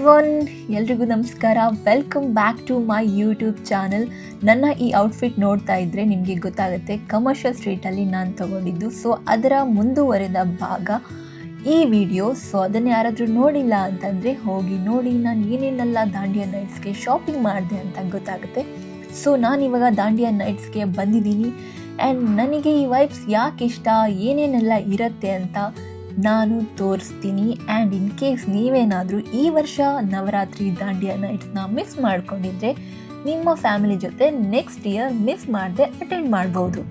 Everyone, ಎಲ್ರಿಗೂ ನಮಸ್ಕಾರ. Welcome back to my YouTube channel. ನನ್ನ ಈ ಔಟ್ಫಿಟ್ ನೋಡ್ತಾ ಇದ್ದರೆ ನಿಮಗೆ ಗೊತ್ತಾಗುತ್ತೆ, ಕಮರ್ಷಿಯಲ್ ಸ್ಟ್ರೀಟಲ್ಲಿ ನಾನು ತೊಗೊಂಡಿದ್ದು. ಸೊ ಅದರ ಮುಂದುವರೆದ ಭಾಗ ಈ ವಿಡಿಯೋ. ಸೊ ಅದನ್ನು ಯಾರಾದರೂ ನೋಡಿಲ್ಲ ಅಂತಂದರೆ ಹೋಗಿ ನೋಡಿ. ನಾನು ಏನೇನೆಲ್ಲ ದಾಂಡಿಯಾ ನೈಟ್ಸ್ಗೆ ಶಾಪಿಂಗ್ ಮಾಡಿದೆ ಅಂತ ಗೊತ್ತಾಗುತ್ತೆ. ಸೊ ನಾನಿವಾಗ ದಾಂಡಿಯಾ ನೈಟ್ಸ್ಗೆ ಬಂದಿದ್ದೀನಿ ಆ್ಯಂಡ್ ನನಗೆ ಈ ವೈಬ್ಸ್ ಯಾಕೆ ಇಷ್ಟ, ಏನೇನೆಲ್ಲ ಇರುತ್ತೆ ಅಂತ ನಾನು ತೋರಿಸ್ತೀನಿ. ಆ್ಯಂಡ್ ಇನ್ ಕೇಸ್ ನೀವೇನಾದರೂ ಈ ವರ್ಷ ನವರಾತ್ರಿ ದಾಂಡಿಯಾ ನೈಟ್ಸ್ನ ಮಿಸ್ ಮಾಡ್ಕೊಂಡಿದ್ರೆ ನಿಮ್ಮ ಫ್ಯಾಮಿಲಿ ಜೊತೆ ನೆಕ್ಸ್ಟ್ ಇಯರ್ ಮಿಸ್ ಮಾಡದೆ ಅಟೆಂಡ್ ಮಾಡ್ಬೋದು.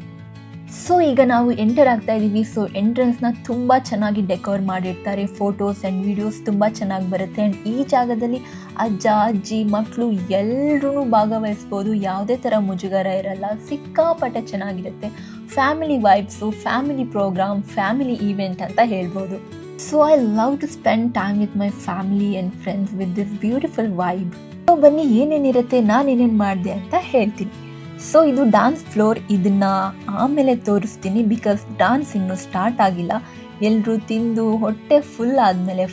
ಸೊ ಈಗ ನಾವು ಎಂಟರ್ ಆಗ್ತಾ ಇದ್ದೀವಿ. ಸೊ ಎಂಟ್ರೆನ್ಸ್ನ ತುಂಬ ಚೆನ್ನಾಗಿ ಡೆಕೋರ್ ಮಾಡಿರ್ತಾರೆ. ಫೋಟೋಸ್ ಆ್ಯಂಡ್ ವೀಡಿಯೋಸ್ ತುಂಬ ಚೆನ್ನಾಗಿ ಬರುತ್ತೆ. ಆ್ಯಂಡ್ ಈ ಜಾಗದಲ್ಲಿ ಅಜ್ಜ ಅಜ್ಜಿ ಮಕ್ಕಳು ಎಲ್ಲರೂ ಭಾಗವಹಿಸ್ಬೋದು. ಯಾವುದೇ ಥರ ಮುಜುಗರ ಇರಲ್ಲ, ಸಿಕ್ಕಾಪಟ್ಟೆ ಚೆನ್ನಾಗಿರುತ್ತೆ. Family vibes, family programme, family event ಅಂತ ಹೇಳ್ಬೋದು. So I love to spend time with my family and friends with this beautiful vibe. So ಬನ್ನಿ ಏನೇನಿರುತ್ತೆ, ನಾನೇನೇನು ಮಾಡಿದೆ ಅಂತ ಹೇಳ್ತೀನಿ. ಸೊ ಇದು ಡಾನ್ಸ್ ಫ್ಲೋರ್, ಇದನ್ನ ಆಮೇಲೆ ತೋರಿಸ್ತೀನಿ ಬಿಕಾಸ್ ಡಾನ್ಸ್ ಇನ್ನೂ ಸ್ಟಾರ್ಟ್ ಆಗಿಲ್ಲ. ಎಲ್ಲರೂ ತಿಂದು ಹೊಟ್ಟೆ ಫುಲ್ ಆದಮೇಲೆ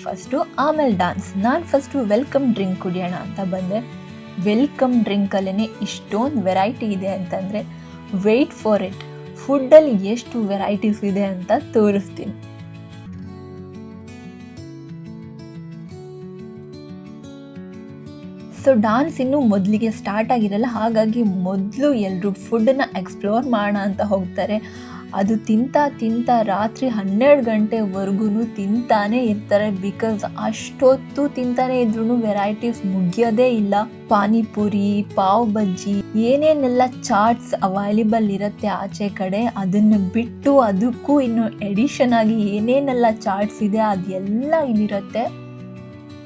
ಆಮೇಲೆ ಡಾನ್ಸ್. ನಾನು ಫಸ್ಟು ವೆಲ್ಕಮ್ ಡ್ರಿಂಕ್ ಕುಡಿಯೋಣ ಅಂತ ಬಂದೆ. ವೆಲ್ಕಮ್ ಡ್ರಿಂಕಲ್ಲೇ ಇಷ್ಟೊಂದು ವೆರೈಟಿ ಇದೆ ಅಂತಂದರೆ ವೆಯ್ಟ್ ಫಾರ್ ಇಟ್. ಫುಡ್ಡಲ್ಲಿ ಎಷ್ಟು ವೆರೈಟೀಸ್ ಇದೆ ಅಂತ ತೋರಿಸ್ತೀನಿ. ಸೊ ಡಾನ್ಸ್ ಇನ್ನೂ ಮೊದಲಿಗೆ ಸ್ಟಾರ್ಟ್ ಆಗಿರಲ್ಲ, ಹಾಗಾಗಿ ಮೊದಲು ಎಲ್ಲರೂ ಫುಡ್ಡನ್ನು ಎಕ್ಸ್ಪ್ಲೋರ್ ಮಾಡೋಣ ಅಂತ ಹೋಗ್ತಾರೆ. ಅದು ತಿಂತ ರಾತ್ರಿ 12 ಗಂಟೆವರೆಗೂ ತಿಂತಾನೇ ಇರ್ತಾರೆ. ಬಿಕಾಸ್ ಅಷ್ಟೊತ್ತು ತಿಂತಾನೆ ಇದ್ರೂ ವೆರೈಟೀಸ್ ಮುಗಿಯೋದೇ ಇಲ್ಲ. ಪಾನಿಪುರಿ, ಪಾವ್ ಬಜ್ಜಿ, ಏನೇನೆಲ್ಲ ಚಾಟ್ಸ್ ಅವೈಲೇಬಲ್ ಇರುತ್ತೆ ಆಚೆ ಕಡೆ, ಅದನ್ನು ಬಿಟ್ಟು ಅದಕ್ಕೂ ಇನ್ನು ಎಡಿಷನ್ ಆಗಿ ಏನೇನೆಲ್ಲ ಚಾಟ್ಸ್ ಇದೆ ಅದೆಲ್ಲ ಇಲ್ಲಿರುತ್ತೆ.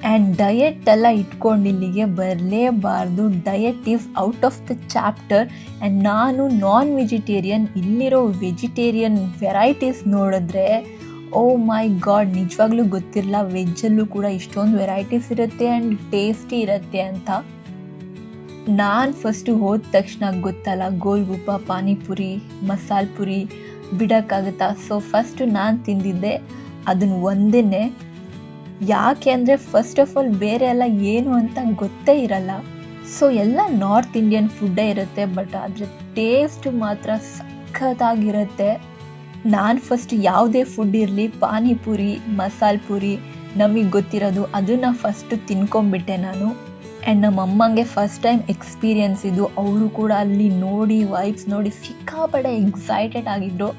ಆ್ಯಂಡ್ ಡಯೆಟ್ ಎಲ್ಲ ಇಟ್ಕೊಂಡು ಇಲ್ಲಿಗೆ ಬರಲೇಬಾರ್ದು. Diet is out of the chapter. And ನಾನು ನಾನ್ ವೆಜಿಟೇರಿಯನ್. ಇಲ್ಲಿರೋ ವೆಜಿಟೇರಿಯನ್ ವೆರೈಟೀಸ್ ನೋಡಿದ್ರೆ ಓ ಮೈ ಗಾಡ್, ನಿಜವಾಗ್ಲೂ ಗೊತ್ತಿರಲ್ಲ ವೆಜ್ಜಲ್ಲೂ ಕೂಡ ಇಷ್ಟೊಂದು ವೆರೈಟೀಸ್ ಇರುತ್ತೆ ಆ್ಯಂಡ್ ಟೇಸ್ಟಿ ಇರುತ್ತೆ ಅಂತ. ನಾನು ಫಸ್ಟು ಹೋದ ತಕ್ಷಣ ಗೊತ್ತಲ್ಲ, ಗೋಲ್ಗುಪ್ಪ, ಪಾನಿಪುರಿ, ಮಸಾಲೆ ಪುರಿ ಬಿಡೋಕ್ಕಾಗುತ್ತಾ. ಸೊ ಫಸ್ಟು ನಾನು ತಿಂದಿದ್ದೆ ಅದನ್ನು ಒಂದೇ. ಯಾಕೆ ಅಂದರೆ ಫಸ್ಟ್ ಆಫ್ ಆಲ್ ಬೇರೆ ಎಲ್ಲ ಏನು ಅಂತ ಗೊತ್ತೇ ಇರಲ್ಲ. ಸೊ ಎಲ್ಲ ನಾರ್ತ್ ಇಂಡಿಯನ್ ಫುಡ್ಡೇ ಇರುತ್ತೆ, ಬಟ್ ಅದರ ಟೇಸ್ಟ್ ಮಾತ್ರ ಸಖತ್ತಾಗಿರುತ್ತೆ. ನಾನು ಫಸ್ಟ್ ಯಾವುದೇ ಫುಡ್ ಇರಲಿ, ಪಾನಿಪುರಿ, ಮಸಾಲೆ ಪುರಿ ನಮಗೆ ಗೊತ್ತಿರೋದು ಅದನ್ನು ಫಸ್ಟು ತಿನ್ಕೊಂಬಿಟ್ಟೆ ನಾನು. ಆ್ಯಂಡ್ ನಮ್ಮ ಅಮ್ಮಂಗೆ ಫಸ್ಟ್ ಟೈಮ್ ಎಕ್ಸ್ಪೀರಿಯನ್ಸ್ ಇದು. ಅವರು ಕೂಡ ಅಲ್ಲಿ ನೋಡಿ ವೈಬ್ಸ್ ನೋಡಿ ಸಿಕ್ಕಾಪಟ್ಟೆ ಎಕ್ಸೈಟೆಡ್ ಆಗಿದ್ರು.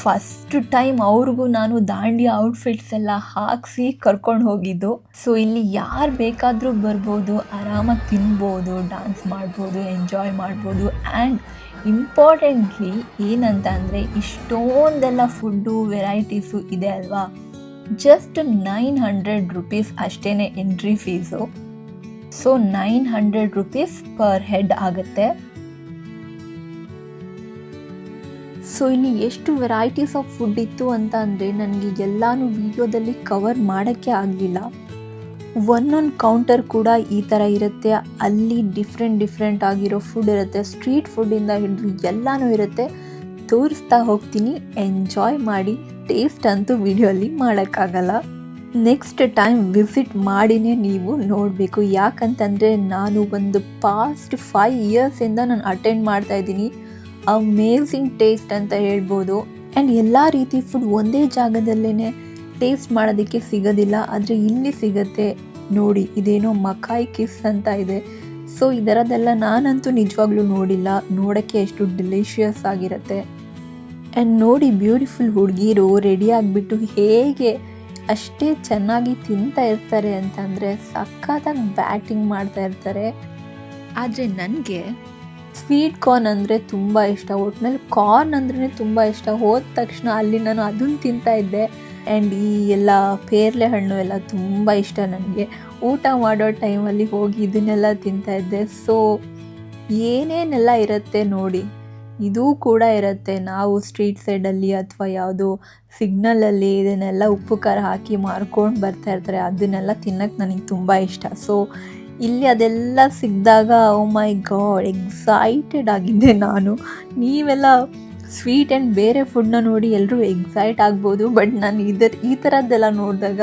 ಫಸ್ಟ್ ಟೈಮ್ ಅವ್ರಿಗೂ ನಾನು ದಾಂಡಿಯಾ ಔಟ್ಫಿಟ್ಸ್ ಎಲ್ಲ ಹಾಕಿಸಿ ಕರ್ಕೊಂಡು ಹೋಗಿದ್ದು. ಸೊ ಇಲ್ಲಿ ಯಾರು ಬೇಕಾದರೂ ಬರ್ಬೋದು, ಆರಾಮಾಗಿ ತಿನ್ಬೋದು, ಡ್ಯಾನ್ಸ್ ಮಾಡ್ಬೋದು, ಎಂಜಾಯ್ ಮಾಡ್ಬೋದು. ಆ್ಯಂಡ್ ಇಂಪಾರ್ಟೆಂಟ್ಲಿ ಏನಂತ ಅಂದರೆ ಇಷ್ಟೊಂದೆಲ್ಲ ಫುಡ್ಡು ವೆರೈಟೀಸು ಇದೆ ಅಲ್ವಾ. ಜಸ್ಟ್ 900 ರೂಪೀಸ್ ಅಷ್ಟೇ entry fees. So 900 rupees per head ಆಗುತ್ತೆ. ಸೊ ಇಲ್ಲಿ ಎಷ್ಟು ವೆರೈಟೀಸ್ ಆಫ್ ಫುಡ್ ಇತ್ತು ಅಂತ ಅಂದರೆ ನನಗೆ ಎಲ್ಲನೂ ವಿಡಿಯೋದಲ್ಲಿ ಕವರ್ ಮಾಡೋಕ್ಕೆ ಆಗಲಿಲ್ಲ. ಒಂದೊಂದು ಕೌಂಟರ್ ಕೂಡ ಈ ಥರ ಇರುತ್ತೆ. ಅಲ್ಲಿ ಡಿಫ್ರೆಂಟ್ ಆಗಿರೋ ಫುಡ್ ಇರುತ್ತೆ. ಸ್ಟ್ರೀಟ್ ಫುಡ್ಡಿಂದ ಹಿಡಿದು ಎಲ್ಲನೂ ಇರುತ್ತೆ. ತೋರಿಸ್ತಾ ಹೋಗ್ತೀನಿ, ಎಂಜಾಯ್ ಮಾಡಿ. ಟೇಸ್ಟ್ ಅಂತೂ ವಿಡಿಯೋಲ್ಲಿ ಮಾಡೋಕ್ಕಾಗಲ್ಲ. ನೆಕ್ಸ್ಟ್ ಟೈಮ್ ವಿಸಿಟ್ ಮಾಡಿನೇ ನೀವು ನೋಡಬೇಕು. ಯಾಕಂತಂದರೆ ನಾನು ಒಂದು ಪಾಸ್ಟ್ 5 ಇಯರ್ಸಿಂದ ನಾನು ಅಟೆಂಡ್ ಮಾಡ್ತಾಯಿದ್ದೀನಿ. ಅಮೇಝಿಂಗ್ ಟೇಸ್ಟ್ ಅಂತ ಹೇಳ್ಬೋದು. ಆ್ಯಂಡ್ ಎಲ್ಲ ರೀತಿ ಫುಡ್ ಒಂದೇ ಜಾಗದಲ್ಲೇ ಟೇಸ್ಟ್ ಮಾಡೋದಕ್ಕೆ ಸಿಗೋದಿಲ್ಲ, ಆದರೆ ಇಲ್ಲಿ ಸಿಗುತ್ತೆ. ನೋಡಿ, ಇದೇನೋ ಮಕಾಯಿ ಕಿಸ್ ಅಂತ ಇದೆ. ಸೊ ಇದರದೆಲ್ಲ ನಾನಂತೂ ನಿಜವಾಗ್ಲೂ ನೋಡಿಲ್ಲ. ನೋಡೋಕ್ಕೆ ಎಷ್ಟು ಡೆಲಿಷಿಯಸ್ ಆಗಿರುತ್ತೆ. ಆ್ಯಂಡ್ ನೋಡಿ, ಬ್ಯೂಟಿಫುಲ್ ಹುಡುಗಿರು ರೆಡಿ ಆಗಿಬಿಟ್ಟು ಹೇಗೆ ಅಷ್ಟೇ ಚೆನ್ನಾಗಿ ತಿಂತಾ ಇರ್ತಾರೆ ಅಂತಂದರೆ ಸಖತ್ತಾಗಿ ಬ್ಯಾಟಿಂಗ್ ಮಾಡ್ತಾ ಇರ್ತಾರೆ. ಆದರೆ ನನಗೆ ಸ್ವೀಟ್ ಕಾರ್ನ್ ಅಂದರೆ ತುಂಬ ಇಷ್ಟ. ಒಟ್ಟಿನಲ್ಲಿ ಕಾರ್ನ್ ಅಂದ್ರೆ ತುಂಬ ಇಷ್ಟ. ಹೋದ ತಕ್ಷಣ ಅಲ್ಲಿ ನಾನು ಅದನ್ನು ತಿಂತಾಯಿದ್ದೆ. ಆ್ಯಂಡ್ ಈ ಎಲ್ಲ ಪೇರ್ಲೆ ಹಣ್ಣು ಎಲ್ಲ ತುಂಬ ಇಷ್ಟ ನನಗೆ. ಊಟ ಮಾಡೋ ಟೈಮಲ್ಲಿ ಹೋಗಿ ಇದನ್ನೆಲ್ಲ ತಿಂತಾಯಿದ್ದೆ. ಸೊ ಏನೇನೆಲ್ಲ ಇರುತ್ತೆ ನೋಡಿ, ಇದೂ ಕೂಡ ಇರುತ್ತೆ. ನಾವು ಸ್ಟ್ರೀಟ್ ಸೈಡಲ್ಲಿ ಅಥವಾ ಯಾವುದೋ ಸಿಗ್ನಲಲ್ಲಿ ಇದನ್ನೆಲ್ಲ ಉಪ್ಪು ಖಾರ ಹಾಕಿ ಮಾರ್ಕೊಂಡು ಬರ್ತಾ ಇರ್ತಾರೆ. ಅದನ್ನೆಲ್ಲ ತಿನ್ನೋಕ್ಕೆ ನನಗೆ ತುಂಬ ಇಷ್ಟ. ಸೊ ಇಲ್ಲಿ ಅದೆಲ್ಲ ಸಿಕ್ಕಿದಾಗ ಓ ಮೈ ಗಾಡ್, ಎಕ್ಸೈಟೆಡ್ ಆಗಿದ್ದೆ ನಾನು. ನೀವೆಲ್ಲ ಸ್ವೀಟ್ ಆ್ಯಂಡ್ ಬೇರೆ ಫುಡ್ನ ನೋಡಿ ಎಲ್ಲರೂ ಎಕ್ಸೈಟ್ ಆಗ್ಬೋದು, ಬಟ್ ನಾನು ಈ ಥರದ್ದೆಲ್ಲ ನೋಡಿದಾಗ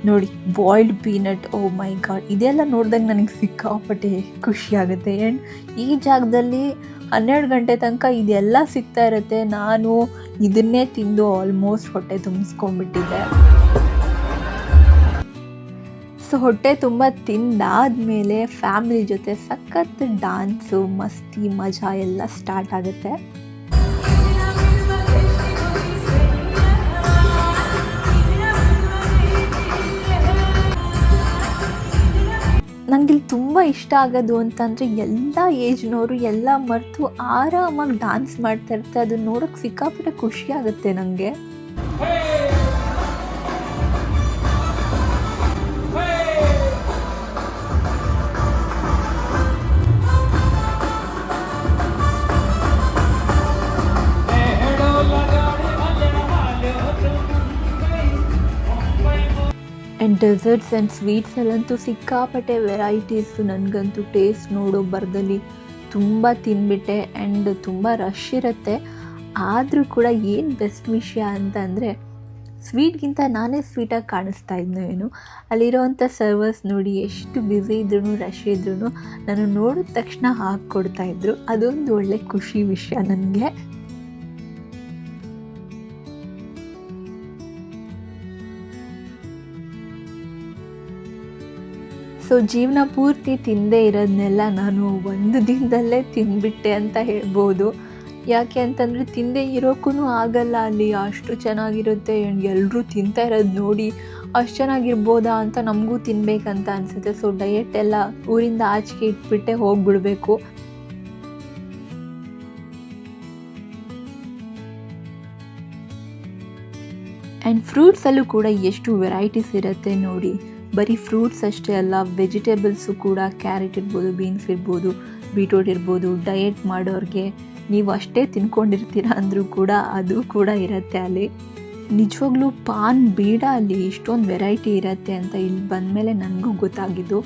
ನೋಡಿ ಬಾಯ್ಲ್ಡ್ ಪೀನಟ್, ಓ ಮೈ ಗಾಡ್, ಇದೆಲ್ಲ ನೋಡಿದಾಗ ನನಗೆ ಸಿಕ್ಕಾಪಟ್ಟೆ ಖುಷಿಯಾಗುತ್ತೆ. ಆ್ಯಂಡ್ ಈ ಜಾಗದಲ್ಲಿ 12 ಗಂಟೆ ತನಕ ಇದೆಲ್ಲ ಸಿಗ್ತಾ ಇರುತ್ತೆ. ನಾನು ಇದನ್ನೇ ತಿಂದು ಆಲ್ಮೋಸ್ಟ್ ಹೊಟ್ಟೆ ತುಂಬಿಸ್ಕೊಂಡ್ಬಿಟ್ಟಿದ್ದೆ. ಸೊ ಹೊಟ್ಟೆ ತುಂಬ ತಿಂದಾದ್ಮೇಲೆ ಫ್ಯಾಮಿಲಿ ಜೊತೆ ಸಖತ್ ಡ್ಯಾನ್ಸು, ಮಸ್ತಿ, ಮಜಾ ಎಲ್ಲ ಸ್ಟಾರ್ಟ್ ಆಗುತ್ತೆ. ನನಗಿಲ್ಲಿ ತುಂಬ ಇಷ್ಟ ಆಗೋದು ಅಂತಂದರೆ ಎಲ್ಲ ಏಜ್ನವರು ಎಲ್ಲ ಮರೆತು ಆರಾಮಾಗಿ ಡ್ಯಾನ್ಸ್ ಮಾಡ್ತಾ ಇರ್ತಾರೆ. ಅದು ನೋಡೋಕ್ಕೆ ಸಿಕ್ಕಾಪಟ್ಟೆ ಖುಷಿ ಆಗುತ್ತೆ ನನಗೆ. ಆ್ಯಂಡ್ ಡೆಸರ್ಟ್ಸ್ ಆ್ಯಂಡ್ ಸ್ವೀಟ್ಸಲ್ಲಂತೂ ಸಿಕ್ಕಾಪಟ್ಟೆ ವೆರೈಟೀಸು. ನನಗಂತೂ ಟೇಸ್ಟ್ ನೋಡೋ ಬರದಲ್ಲಿ ತುಂಬ ತಿಂದ್ಬಿಟ್ಟೆ. ಆ್ಯಂಡ್ ತುಂಬ ರಶ್ ಇರುತ್ತೆ. ಆದರೂ ಕೂಡ ಏನು ಬೆಸ್ಟ್ ವಿಷಯ ಅಂತಂದರೆ ಸ್ವೀಟ್ಗಿಂತ ನಾನೇ ಸ್ವೀಟಾಗಿ ಕಾಣಿಸ್ತಾ ಇದ್ನೋ ಏನು. ಅಲ್ಲಿರೋವಂಥ ಸರ್ವರ್ಸ್ ನೋಡಿ ಎಷ್ಟು ಬ್ಯುಸಿ ಇದ್ರೂ ರಶ್ ಇದ್ರೂ ನಾನು ನೋಡಿದ ತಕ್ಷಣ ಹಾಕ್ಕೊಡ್ತಾಯಿದ್ರು. ಅದೊಂದು ಒಳ್ಳೆ ಖುಷಿ ವಿಷಯ ನನಗೆ. ಸೊ ಜೀವನ ಪೂರ್ತಿ ತಿಂದೇ ಇರೋದನ್ನೆಲ್ಲ ನಾನು ಒಂದು ದಿನದಲ್ಲೇ ತಿಂದ್ಬಿಟ್ಟೆ ಅಂತ ಹೇಳ್ಬೋದು. ಯಾಕೆ ಅಂತಂದರೆ ತಿಂದೇ ಇರೋಕ್ಕೂ ಆಗಲ್ಲ, ಅಲ್ಲಿ ಅಷ್ಟು ಚೆನ್ನಾಗಿರುತ್ತೆ. ಎಲ್ಲರೂ ತಿಂತಾ ಇರೋದು ನೋಡಿ ಅಷ್ಟು ಚೆನ್ನಾಗಿರ್ಬೋದಾ ಅಂತ ನಮಗೂ ತಿನ್ನಬೇಕಂತ ಅನಿಸುತ್ತೆ. ಸೊ ಡಯೆಟ್ ಎಲ್ಲ ಊರಿಂದ ಆಚೆಗೆ ಇಟ್ಬಿಟ್ಟೆ ಹೋಗಿಬಿಡ್ಬೇಕು. ಆ್ಯಂಡ್ ಫ್ರೂಟ್ಸಲ್ಲೂ ಕೂಡ ಎಷ್ಟು ವೆರೈಟೀಸ್ ಇರುತ್ತೆ ನೋಡಿ. ಬರೀ ಫ್ರೂಟ್ಸ್ ಅಷ್ಟೇ ಅಲ್ಲ, ವೆಜಿಟೇಬಲ್ಸು ಕೂಡ, ಕ್ಯಾರೆಟ್ ಇರ್ಬೋದು, ಬೀನ್ಸ್ ಇರ್ಬೋದು, ಬೀಟ್ರೂಟ್ ಇರ್ಬೋದು. ಡಯೆಟ್ ಮಾಡೋರಿಗೆ ನೀವು ಅಷ್ಟೇ ತಿನ್ಕೊಂಡಿರ್ತೀರ ಅಂದರೂ ಕೂಡ ಅದು ಕೂಡ ಇರುತ್ತೆ ಅಲ್ಲಿ. ನಿಜವಾಗ್ಲೂ ಪಾನ್ ಬೀಡ ಅಲ್ಲಿ ಇಷ್ಟೊಂದು ವೆರೈಟಿ ಇರುತ್ತೆ ಅಂತ ಇಲ್ಲಿ ಬಂದಮೇಲೆ ನನಗೂ ಗೊತ್ತಾಗಿದ್ದು.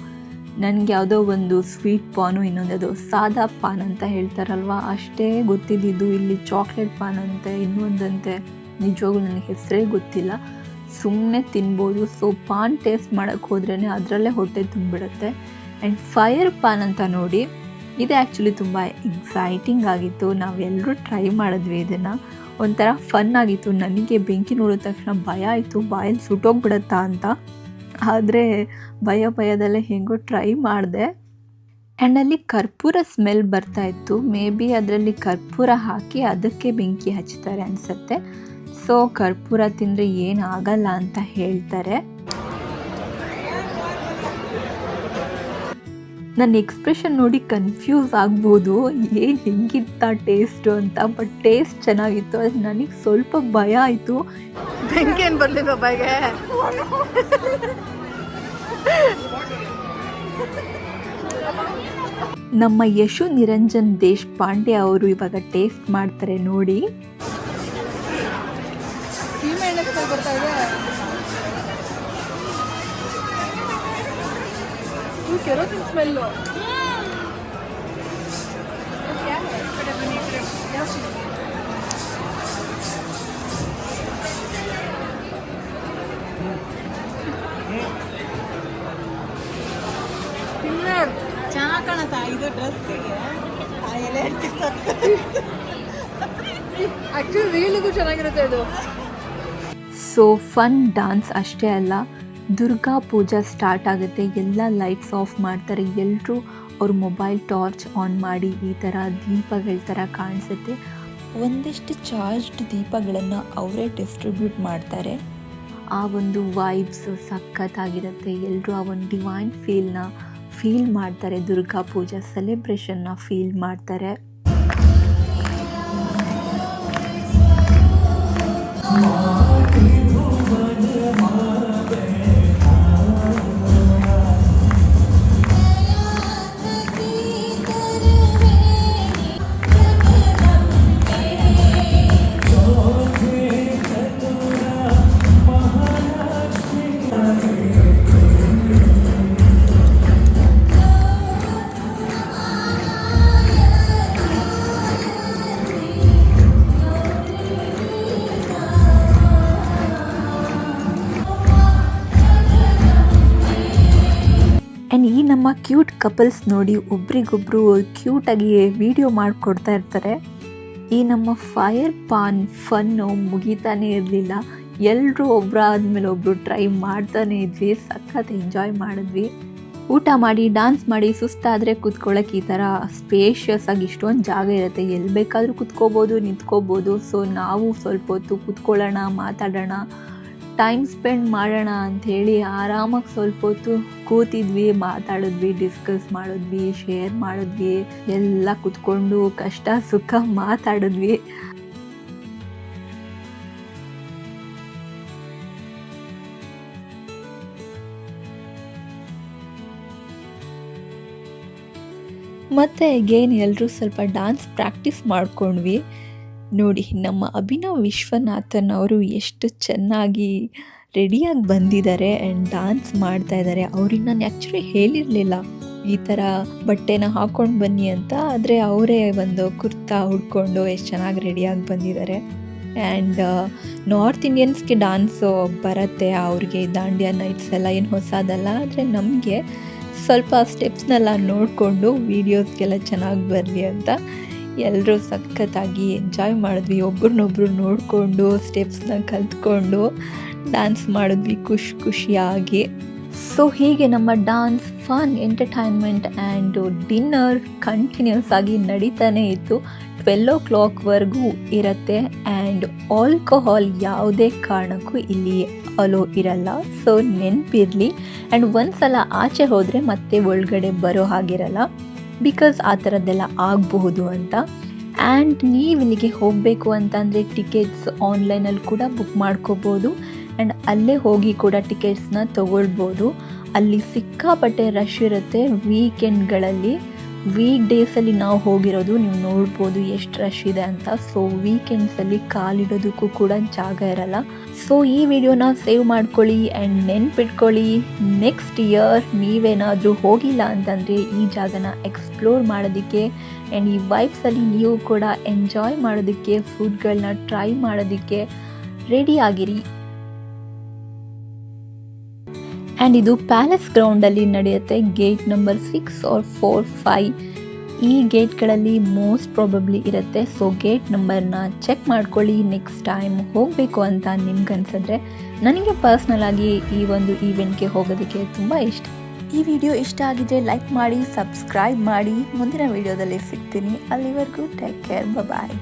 ನನಗೆ ಯಾವುದೋ ಒಂದು ಸ್ವೀಟ್ ಪಾನು, ಇನ್ನೊಂದು ಸಾದಾ ಪಾನ್ ಅಂತ ಹೇಳ್ತಾರಲ್ವ, ಅಷ್ಟೇ ಗೊತ್ತಿದ್ದಿದ್ದು. ಇಲ್ಲಿ ಚಾಕ್ಲೇಟ್ ಪಾನ್ ಅಂತೆ, ಇನ್ನೊಂದಂತೆ, ನಿಜವಾಗ್ಲೂ ನನಗೆ ಹೆಸರೇ ಗೊತ್ತಿಲ್ಲ. ಸುಮ್ಮನೆ ತಿನ್ಬೋದು. ಸೊ ಪಾನ್ ಟೇಸ್ಟ್ ಮಾಡೋಕ್ಕೆ ಹೋದ್ರೇ ಅದರಲ್ಲೇ ಹೊಟ್ಟೆ ತುಂಬಿಡುತ್ತೆ. ಆ್ಯಂಡ್ ಫೈರ್ ಪಾನ್ ಅಂತ ನೋಡಿ, ಇದು ಆ್ಯಕ್ಚುಲಿ ತುಂಬ ಎಕ್ಸೈಟಿಂಗ್ ಆಗಿತ್ತು. ನಾವೆಲ್ಲರೂ ಟ್ರೈ ಮಾಡಿದ್ವಿ ಇದನ್ನು. ಒಂಥರ ಫನ್ ಆಗಿತ್ತು. ನನಗೆ ಬೆಂಕಿ ನೋಡಿದ ತಕ್ಷಣ ಭಯ ಆಯಿತು, ಬಾಯಲ್ಲಿ ಸುಟ್ಟೋಗ್ಬಿಡತ್ತಾ ಅಂತ. ಆದರೆ ಭಯದಲ್ಲೇ ಹೆಂಗೋ ಟ್ರೈ ಮಾಡಿದೆ. ಆ್ಯಂಡ್ ಅಲ್ಲಿ ಕರ್ಪೂರ ಸ್ಮೆಲ್ ಬರ್ತಾಯಿತ್ತು. ಮೇ ಬಿ ಅದರಲ್ಲಿ ಕರ್ಪೂರ ಹಾಕಿ ಅದಕ್ಕೆ ಬೆಂಕಿ ಹಚ್ತಾರೆ ಅನಿಸುತ್ತೆ. ಸೊ ಕರ್ಪೂರ ತಿಂದರೆ ಏನಾಗಲ್ಲ ಅಂತ ಹೇಳ್ತಾರೆ. ನನ್ನ ಎಕ್ಸ್ಪ್ರೆಷನ್ ನೋಡಿ ಕನ್ಫ್ಯೂಸ್ ಆಗ್ಬೋದು, ಏನು ಹೆಂಗಿತ್ತ ಟೇಸ್ಟು ಅಂತ. ಬಟ್ ಟೇಸ್ಟ್ ಚೆನ್ನಾಗಿತ್ತು. ಅದು ನನಗೆ ಸ್ವಲ್ಪ ಭಯ ಆಯಿತು. ಬೆಂಕಿ ಏನು ಬರಲಿಲ್ಲ ಬಾಯಿಗೆ. ನಮ್ಮ ಯಶು ನಿರಂಜನ್ ದೇಶಪಾಂಡೆ ಅವರು ಇವಾಗ ಟೇಸ್ಟ್ ಮಾಡ್ತಾರೆ ನೋಡಿ. ಬರ್ತಾ ಇದೆ ಕೆರೋಸಿನ್ ಸ್ಮೆಲ್ಲು. ಚೆನ್ನಾಗಿ ಕಾಣತ್ತಾ ಇದು ಡ್ರೆಸ್ಸಿಗೆ. ಆ್ಯಕ್ಚುಲಿ ರೀಲಿಗೂ ಚೆನ್ನಾಗಿರುತ್ತೆ ಇದು. ಸೊ ಫನ್ ಡ್ಯಾನ್ಸ್ ಅಷ್ಟೇ ಅಲ್ಲ, ದುರ್ಗಾ ಪೂಜಾ ಸ್ಟಾರ್ಟ್ ಆಗುತ್ತೆ. ಎಲ್ಲ ಲೈಟ್ಸ್ ಆಫ್ ಮಾಡ್ತಾರೆ. ಎಲ್ಲರೂ ಅವ್ರ ಮೊಬೈಲ್ ಟಾರ್ಚ್ ಆನ್ ಮಾಡಿ ಈ ಥರ ದೀಪಗಳ ಥರ ಕಾಣಿಸುತ್ತೆ. ಒಂದಿಷ್ಟು ಚಾರ್ಜ್ಡ್ ದೀಪಗಳನ್ನು ಅವರೇ ಡಿಸ್ಟ್ರಿಬ್ಯೂಟ್ ಮಾಡ್ತಾರೆ. ಆ ಒಂದು ವೈಬ್ಸ್ ಸಖತ್ತಾಗಿರುತ್ತೆ. ಎಲ್ಲರೂ ಆ ಒಂದು ಡಿವೈನ್ ಫೀಲ್ ಮಾಡ್ತಾರೆ. ದುರ್ಗಾ ಪೂಜಾ ಸೆಲೆಬ್ರೇಷನ್ನ ಫೀಲ್ ಮಾಡ್ತಾರೆ. ನಮ್ಮ ಕ್ಯೂಟ್ ಕಪಲ್ಸ್ ನೋಡಿ ಒಬ್ರಿಗೊಬ್ರು ಕ್ಯೂಟಾಗಿ ವಿಡಿಯೋ ಮಾಡಿಕೊಡ್ತಾ ಇರ್ತಾರೆ. ಈ ನಮ್ಮ ಫೈರ್ ಪಾನ್ ಫನ್ನು ಮುಗಿತಾನೇ ಇರಲಿಲ್ಲ. ಎಲ್ಲರೂ ಒಬ್ಬರಾದ್ಮೇಲೆ ಒಬ್ಬರು ಟ್ರೈ ಮಾಡ್ತಾನೆ ಇದ್ವಿ, ಸಖತ್ ಎಂಜಾಯ್ ಮಾಡಿದ್ವಿ. ಊಟ ಮಾಡಿ ಡ್ಯಾನ್ಸ್ ಮಾಡಿ ಸುಸ್ತಾದರೆ ಕೂತ್ಕೊಳ್ಳೋಕೆ ಈ ಥರ ಸ್ಪೇಷಿಯಸ್ ಆಗಿ ಇಷ್ಟೊಂದು ಜಾಗ ಇರುತ್ತೆ, ಎಲ್ಲಿ ಬೇಕಾದರೂ ಕೂತ್ಕೋಬೋದು, ನಿಂತ್ಕೋಬೋದು. ಸೊ ನಾವು ಸ್ವಲ್ಪ ಹೊತ್ತು ಕೂತ್ಕೊಳ್ಳೋಣ, ಮಾತಾಡೋಣ, ಟೈಮ್ ಸ್ಪೆಂಡ್ ಮಾಡೋಣ ಅಂಥೇಳಿ ಆರಾಮಾಗಿ ಸ್ವಲ್ಪ ಹೊತ್ತು ಕೂತಿದ್ವಿ, ಮಾತಾಡಿದ್ವಿ, ಡಿಸ್ಕಸ್ ಮಾಡಿದ್ವಿ, ಶೇರ್ ಮಾಡಿದ್ವಿ, ಎಲ್ಲ ಕೂತ್ಕೊಂಡು ಕಷ್ಟ ಸುಖ ಮಾತಾಡಿದ್ವಿ. ಮತ್ತು ಅಗೇನ್ ಎಲ್ಲರೂ ಸ್ವಲ್ಪ ಡ್ಯಾನ್ಸ್ ಪ್ರಾಕ್ಟೀಸ್ ಮಾಡ್ಕೊಂಡ್ವಿ. ನೋಡಿ ನಮ್ಮ ಅಭಿನವ್ ವಿಶ್ವನಾಥನ್ ಅವರು ಎಷ್ಟು ಚೆನ್ನಾಗಿ ರೆಡಿಯಾಗಿ ಬಂದಿದ್ದಾರೆ ಆ್ಯಂಡ್ ಡ್ಯಾನ್ಸ್ ಮಾಡ್ತಾ ಇದ್ದಾರೆ. ಅವ್ರಿಗೆ ನಾನು ಆ್ಯಕ್ಚುಲಿ ಹೇಳಿರಲಿಲ್ಲ ಈ ಥರ ಬಟ್ಟೆನ ಹಾಕ್ಕೊಂಡು ಬನ್ನಿ ಅಂತ, ಆದರೆ ಅವರೇ ಒಂದು ಕುರ್ತಾ ಹುಡ್ಕೊಂಡು ಎಷ್ಟು ಚೆನ್ನಾಗಿ ರೆಡಿಯಾಗಿ ಬಂದಿದ್ದಾರೆ. ಆ್ಯಂಡ್ ನಾರ್ತ್ ಇಂಡಿಯನ್ಸ್ಗೆ ಡ್ಯಾನ್ಸು ಬರುತ್ತೆ, ಅವ್ರಿಗೆ ದಾಂಡಿಯಾ ನೈಟ್ಸ್ ಎಲ್ಲ ಏನು ಹೊಸದಲ್ಲ. ಆದರೆ ನಮಗೆ ಸ್ವಲ್ಪ ಸ್ಟೆಪ್ಸ್ನೆಲ್ಲ ನೋಡಿಕೊಂಡು ವೀಡಿಯೋಸ್ಗೆಲ್ಲ ಚೆನ್ನಾಗಿ ಬರಲಿ ಅಂತ ಎಲ್ಲರೂ ಸಖತ್ತಾಗಿ ಎಂಜಾಯ್ ಮಾಡಿದ್ವಿ. ಒಬ್ರನ್ನೊಬ್ರು ನೋಡಿಕೊಂಡು ಸ್ಟೆಪ್ಸ್ನ ಕಲ್ತ್ಕೊಂಡು ಡ್ಯಾನ್ಸ್ ಮಾಡಿದ್ವಿ ಖುಷಿಯಾಗಿ. ಸೊ ಹೀಗೆ ನಮ್ಮ dance, fun, entertainment and dinner continues ಆಗಿ ನಡೀತಾನೆ ಇತ್ತು. 12 o'clockವರೆಗೂ ಇರುತ್ತೆ. ಆ್ಯಂಡ್ ಆಲ್ಕೋಹಾಲ್ ಯಾವುದೇ ಕಾರಣಕ್ಕೂ ಇಲ್ಲಿ ಅಲೋ ಇರಲ್ಲ, ಸೊ ನೆನಪಿರಲಿ. ಆ್ಯಂಡ್ ಒಂದ್ಸಲ ಆಚೆ ಹೋದರೆ ಮತ್ತೆ ಒಳಗಡೆ ಬರೋ ಹಾಗಿರಲ್ಲ, ಬಿಕಾಸ್ ಆ ಥರದ್ದೆಲ್ಲ ಆಗಬಹುದು ಅಂತ. ಆ್ಯಂಡ್ ನೀವು ಇಲ್ಲಿಗೆ ಹೋಗಬೇಕು ಅಂತಂದರೆ ಟಿಕೆಟ್ಸ್ ಆನ್ಲೈನಲ್ಲಿ ಕೂಡ ಬುಕ್ ಮಾಡ್ಕೋಬೋದು. ಆ್ಯಂಡ್ ಅಲ್ಲೇ ಹೋಗಿ ಕೂಡ ಟಿಕೆಟ್ಸ್ನ ತೊಗೊಳ್ಬೋದು. ಅಲ್ಲಿ ಸಿಕ್ಕಾಪಟ್ಟೆ ರಶ್ ಇರುತ್ತೆ ವೀಕೆಂಡ್ಗಳಲ್ಲಿ. ವೀಕ್ ಡೇಸಲ್ಲಿ ನಾವು ಹೋಗಿರೋದು ನೀವು ನೋಡ್ಬೋದು ಎಷ್ಟು ರಶ್ ಇದೆ ಅಂತ. ಸೊ ವೀಕೆಂಡ್ಸಲ್ಲಿ ಕಾಲಿಡೋದಕ್ಕೂ ಕೂಡ ಜಾಗ ಇರಲ್ಲ. ಸೊ ಈ ವಿಡಿಯೋನ ಸೇವ್ ಮಾಡ್ಕೊಳ್ಳಿ ಆ್ಯಂಡ್ ನೆನ್ಪಿಟ್ಕೊಳ್ಳಿ. ನೆಕ್ಸ್ಟ್ ಇಯರ್ ನೀವೇನಾದರೂ ಹೋಗಿಲ್ಲ ಅಂತಂದರೆ ಈ ಜಾಗನ ಎಕ್ಸ್ಪ್ಲೋರ್ ಮಾಡೋದಕ್ಕೆ ಆ್ಯಂಡ್ ಈ ವೈಬ್ಸಲ್ಲಿ ನೀವು ಕೂಡ ಎಂಜಾಯ್ ಮಾಡೋದಕ್ಕೆ, ಫುಡ್ಗಳನ್ನ ಟ್ರೈ ಮಾಡೋದಕ್ಕೆ ರೆಡಿ ಆಗಿರಿ. ಆ್ಯಂಡ್ ಇದು ಪ್ಯಾಲೇಸ್ ಗ್ರೌಂಡಲ್ಲಿ ನಡೆಯುತ್ತೆ. ಗೇಟ್ ನಂಬರ್ 6 or 4, 5 ಈ ಗೇಟ್ಗಳಲ್ಲಿ ಮೋಸ್ಟ್ ಪ್ರಾಬಬ್ಲಿ ಇರುತ್ತೆ. ಸೊ ಗೇಟ್ ನಂಬರ್ನ ಚೆಕ್ ಮಾಡ್ಕೊಳ್ಳಿ ನೆಕ್ಸ್ಟ್ ಟೈಮ್ ಹೋಗಬೇಕು ಅಂತ ನಿಮ್ಗನ್ಸಿದ್ರೆ. ನನಗೆ ಪರ್ಸ್ನಲ್ ಆಗಿ ಈ ಒಂದು ಈವೆಂಟ್ಗೆ ಹೋಗೋದಕ್ಕೆ ತುಂಬ ಇಷ್ಟ. ಈ ವಿಡಿಯೋ ಇಷ್ಟ ಆಗಿದ್ರೆ ಲೈಕ್ ಮಾಡಿ, ಸಬ್ಸ್ಕ್ರೈಬ್ ಮಾಡಿ. ಮುಂದಿನ ವಿಡಿಯೋದಲ್ಲಿ ಸಿಗ್ತೀನಿ. ಅಲ್ಲಿವರೆಗೂ ಟೇಕ್ ಕೇರ್, ಬಾಯ್.